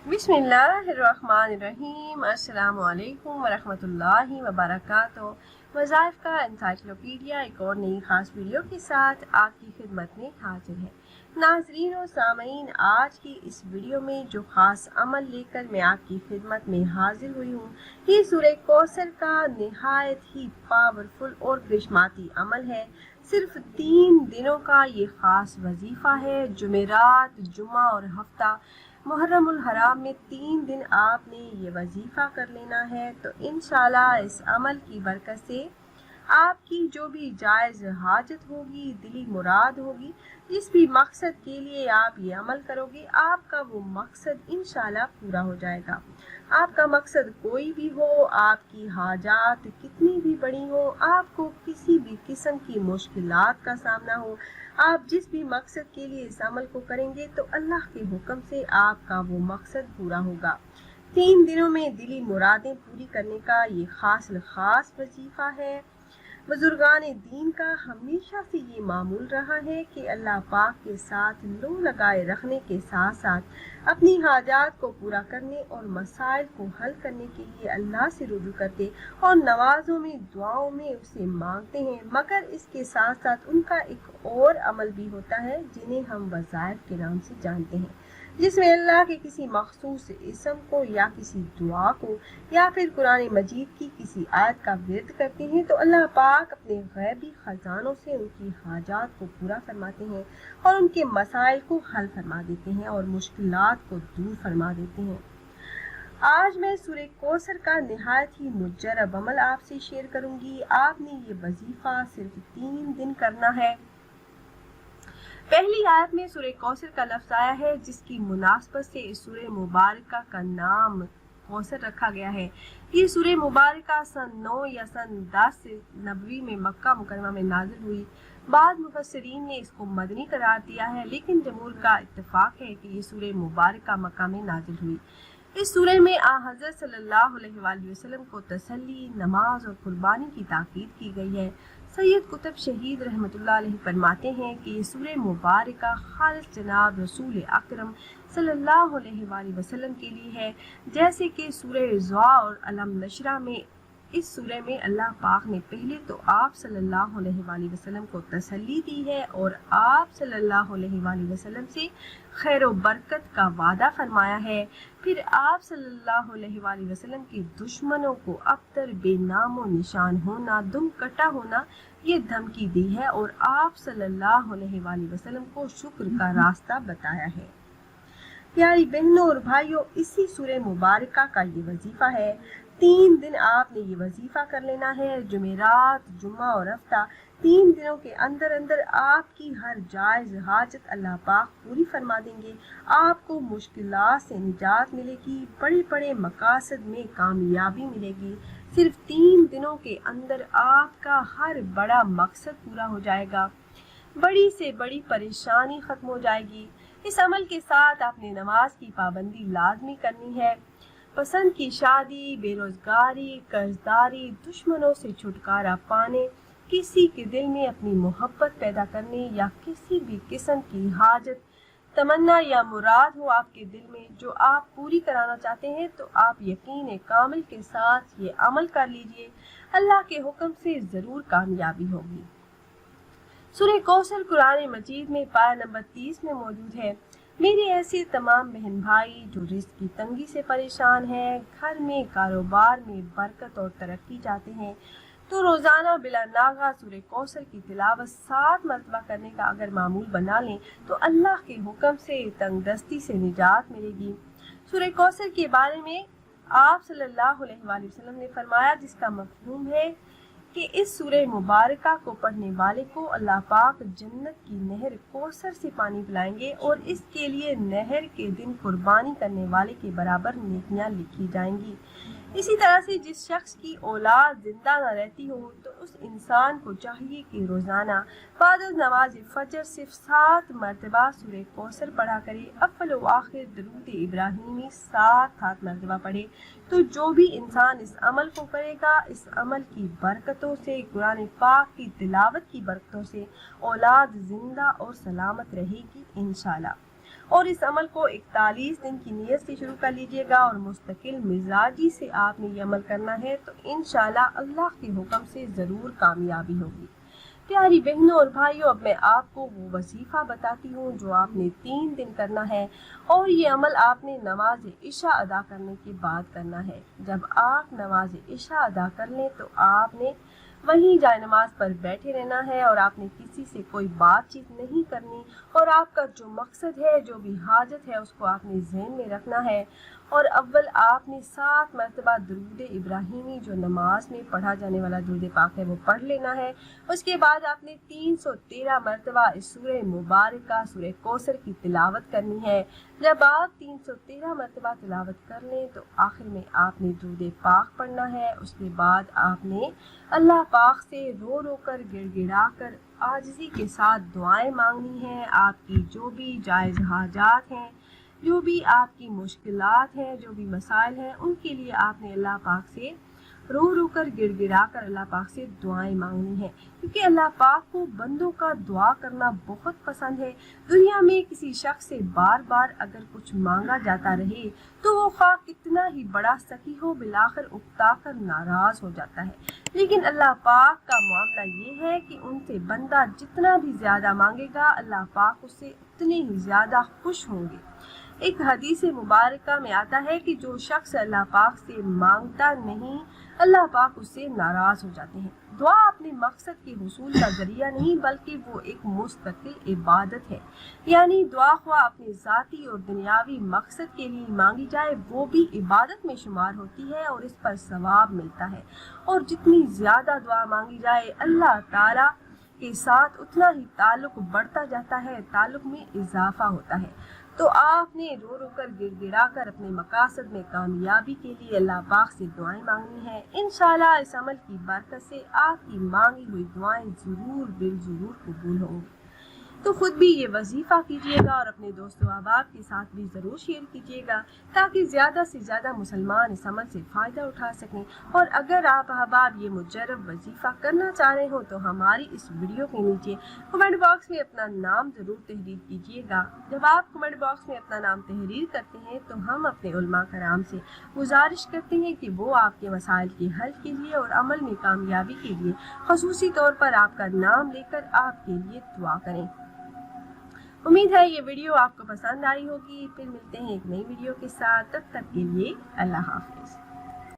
बिस्मिल्लाहिर्रहमानिर्रहीम। अस्सलाम वालेकुम वरहमतुल्लाहि वबरकातुहू। वज़ाइफ का एनसाइक्लोपीडिया एक और नई ख़ास वीडियो के साथ आपकी खिदमत में हाजिर है। नाज़रीन और सामईन, आज की इस वीडियो में जो ख़ास अमल लेकर मैं आपकी खिदमत में हाजिर हुई हूँ, ये सूरह कौसर का नहायत ही पावरफुल और करिश्माती अमल है। सिर्फ 3 दिनों का ये ख़ास वजीफ़ा है। जुमेरात, जुम्मा और हफ्ता मुहर्रमुल हराम में 3 दिन आपने ये वजीफ़ा कर लेना है। तो इंशाल्लाह इस अमल की बरकत से आपकी जो भी जायज़ हाजत होगी, दिली मुराद होगी, जिस भी मकसद के लिए आप ये अमल करोगे, आपका वो मकसद इंशाल्लाह पूरा हो जाएगा। आपका मकसद कोई भी हो, आपकी हाजात कितनी भी बड़ी हो, आपको किसी भी किस्म की मुश्किलात का सामना हो, आप जिस भी मकसद के लिए इस अमल को करेंगे तो अल्लाह के हुक्म से आपका वो मकसद पूरा होगा। 3 दिनों में दिली मुरादें पूरी करने का ये खास वजीफा है। बुजुर्गान दीन का हमेशा से ये मामूल रहा है कि अल्लाह पाक के साथ लो लगाए रखने के साथ साथ अपनी हाजात को पूरा करने और मसाइल को हल करने के लिए अल्लाह से रुजू करते और नवाजों में, दुआओं में उससे मांगते हैं। मगर इसके साथ साथ उनका एक और अमल भी होता है जिन्हें हम वज़ाइफ के नाम से जानते हैं, जिसमें अल्लाह के किसी मखसूस इसम को या किसी दुआ को या फिर कुरान मजीद की किसी आयत का विर्द करते हैं तो अल्लाह पाक अपने गैबी खजानों से उनकी हाजात को पूरा फरमाते हैं और उनके मसाइल को हल फरमा देते हैं और मुश्किलात को दूर फरमा देते हैं। आज मैं सूरह कौसर का निहायत ही मुजर्रब अमल आपसे शेयर करूंगी। आपने ये वजीफा सिर्फ 3 दिन करना है। पहली आयत में सूरह कौसर का लफ्ज़ आया है, जिसकी मुनासबत से इस सूरह मुबारका का नाम कौसर रखा गया है। ये सूरह मुबारका सन 9 या सन 10 नबवी में मक्का मुकरमा में नाजिल हुई। बाद मुफस्सिरीन ने इसको मदनी करार दिया है, लेकिन जमहूर का इत्तेफाक है कि ये सूरह मुबारका मक्का में नाजिल हुई। इस सूरह में हज़रत सल्लल्लाहु अलैहि वसल्लम को तसल्ली, नमाज और कुर्बानी की ताकीद की गई है। सैयद कुतुब शहीद रहमतुल्लाह अलैहि फरमाते हैं कि ये सूरह मुबारका खालिस जनाब रसूल अकरम सल्लल्लाहु अलैहि वसल्लम के लिए है। जैसे कि सूरह ज़ुआ और अलम नशरा में, इस सूरह में अल्लाह पाक ने पहले तो आप सल्लल्लाहु अलैहि वसल्लम को तसल्ली दी है और आप सल्लल्लाहु अलैहि वसल्लम से खैर व बरकत का वादा फरमाया है। फिर आप सल्लल्लाहु अलैहि वसल्लम के दुश्मनों को अबतर बेनामो निशान होना, दुम कटा होना ये धमकी दी है और आप सल्लल्लाहु अलैहि वसल्लम को शुक्र का रास्ता बताया है। प्यारी बहनों और भाइयों, इसी सूरह मुबारका का ये वजीफा है। 3 दिन आपने ये वजीफा कर लेना है। जुमेरात, जुम्मा और हफ्ता 3 दिनों के अंदर अंदर आपकी हर जायज़ हाजत अल्लाह पाक पूरी फरमा देंगे। आपको मुश्किलात से निजात मिलेगी, बड़े बड़े मकासद में कामयाबी मिलेगी। सिर्फ 3 दिनों के अंदर आपका हर बड़ा मकसद पूरा हो जाएगा, बड़ी से बड़ी परेशानी खत्म हो जाएगी। इस अमल के साथ आपने नमाज की पाबंदी लाजमी करनी है। पसंद की शादी, बेरोजगारी, कर्जदारी, दुश्मनों से छुटकारा पाने, किसी के दिल में अपनी मोहब्बत पैदा करने या किसी भी किस्म की हाजत, तमन्ना या मुराद हो आपके दिल में जो आप पूरी कराना चाहते हैं, तो आप यकीन कामिल के साथ ये अमल कर लीजिए। अल्लाह के हुक्म से ज़रूर कामयाबी होगी। सूरह कौसर कुरान मजीद में पाया नंबर 30 में मौजूद है। मेरे ऐसे तमाम बहन भाई जो रिस्क की तंगी से परेशान हैं, घर में, कारोबार में बरकत और तरक्की चाहते हैं, तो रोज़ाना बिला नागा सूरह कौसर की तिलावत 7 मरतबा करने का अगर मामूल बना लें तो अल्लाह के हुक्म से तंगदस्ती से निजात मिलेगी। सूरह कौसर के बारे में आप सल्लल्लाहु अलैहि वसल्लम ने फरमाया, जिसका मफ़हूम है कि इस सूरह मुबारका को पढ़ने वाले को अल्लाह पाक जन्नत की नहर कौसर से पानी पिलाएंगे और इसके लिए नहर के दिन कुर्बानी करने वाले के बराबर नेकियां लिखी जाएंगी। इसी तरह से जिस शख्स की औलाद जिंदा न रहती हो तो उस इंसान को चाहिए कि रोजाना बाद नमाज फजर सिर्फ 7 मरतबा सूरह कौसर पढ़ा करे। अव्वल व आखिर दरूद इब्राहिमी 7 मरतबा पढ़े। तो जो भी इंसान इस अमल को करेगा, इस अमल की बरकतों से, कुरान पाक की तिलावत की बरकतों से औलाद जिंदा और सलामत रहेगी इंशाल्लाह। और इस अमल को 41 दिन की नीयत से शुरू कर लीजिएगा और मुस्तकिल मिजाजी से आपने ये अमल करना है, तो इंशाल्लाह अल्लाह के हुक्म से ज़रूर कामयाबी होगी। प्यारी बहनों और भाइयों, अब मैं आपको वो वजीफ़ा बताती हूँ जो आपने 3 दिन करना है, और ये अमल आपने नमाज इशा अदा करने के बाद करना है। जब आप नमाज इशा अदा कर लें तो आपने वहीं जाए नमाज पर बैठे रहना है और आपने किसी से कोई बातचीत नहीं करनी, और आपका जो मकसद है, जो भी हाजत है, उसको आपने ज़हन में रखना है। और अव्वल आपने 7 मरतबा दुरूद इब्राहिमी, जो नमाज में पढ़ा जाने वाला दुरूद पाक है, वो पढ़ लेना है। उसके बाद आपने 313 मरतबा इस सूरह मुबारका सूरह कौसर की तिलावत करनी है। जब आप 313 मरतबा तिलावत कर लें तो आखिर में आपने दुरूद पाक पढ़ना है। उसके बाद आपने अल्लाह पाक से रो रो कर, गिड़गिड़ा कर, आजिज़ी के साथ दुआएं मांगनी है। आपकी जो भी जायज़ हाजात हैं, जो भी आपकी मुश्किलात हैं, जो भी मसाइल हैं, उनके लिए आपने अल्लाह पाक से रो रो कर, गिड़गिड़ा कर अल्लाह पाक से दुआएं मांगनी है, क्योंकि अल्लाह पाक को बंदों का दुआ करना बहुत पसंद है। दुनिया में किसी शख्स से बार बार अगर कुछ मांगा जाता रहे तो वो ख्वाह कितना ही बड़ा सखी हो, बिलाखिर उकता कर नाराज हो जाता है। लेकिन अल्लाह पाक का मामला ये है कि उनसे बंदा जितना भी ज्यादा मांगेगा, अल्लाह पाक उससे उतने ही ज्यादा खुश होंगे। एक हदीस मुबारका में आता है कि जो शख्स अल्लाह पाक से मांगता नहीं, अल्लाह पाक उससे नाराज हो जाते हैं। दुआ अपने मकसद के हुसूल का जरिया नहीं, बल्कि वो एक मुस्तकिल इबादत है। यानी दुआ ख्वाह अपने ज़ाती और दुनियावी मकसद के लिए मांगी जाए, वो भी इबादत में शुमार होती है और इस पर सवाब मिलता है। और जितनी ज़्यादा दुआ मांगी जाए, अल्लाह ताला के साथ उतना ही ताल्लुक बढ़ता जाता है, ताल्लुक में इजाफा होता है। तो आपने रो रो कर, गिड़गिड़ा कर अपने मकासद में कामयाबी के लिए अल्लाह पाक से दुआएं मांगनी है। इंशाल्लाह इस अमल की बरकत से आपकी मांगी हुई दुआएं ज़रूर बिलज़रूर कबूल होंगी। तो खुद भी ये वजीफ़ा कीजिएगा और अपने दोस्तों अहबाब के साथ भी ज़रूर शेयर कीजिएगा, ताकि ज़्यादा से ज़्यादा मुसलमान इस अमल से फ़ायदा उठा सकें। और अगर आप अहबाब ये मुजर्रब वजीफ़ा करना चाह रहे हो तो हमारी इस वीडियो के नीचे कमेंट बॉक्स में अपना नाम ज़रूर तहरीर कीजिएगा। जब आप कमेंट बॉक्स में अपना नाम तहरीर करते हैं तो हम अपने उलमा कराम से गुजारिश करते हैं कि वो आपके मसाइल के हल के लिए और अमल में कामयाबी के लिए ख़ुसूसी तौर पर आपका नाम लेकर आपके लिए दुआ करें। उम्मीद है ये वीडियो आपको पसंद आई होगी। फिर मिलते हैं एक नई वीडियो के साथ, तब तक के लिए अल्लाह हाफिज़।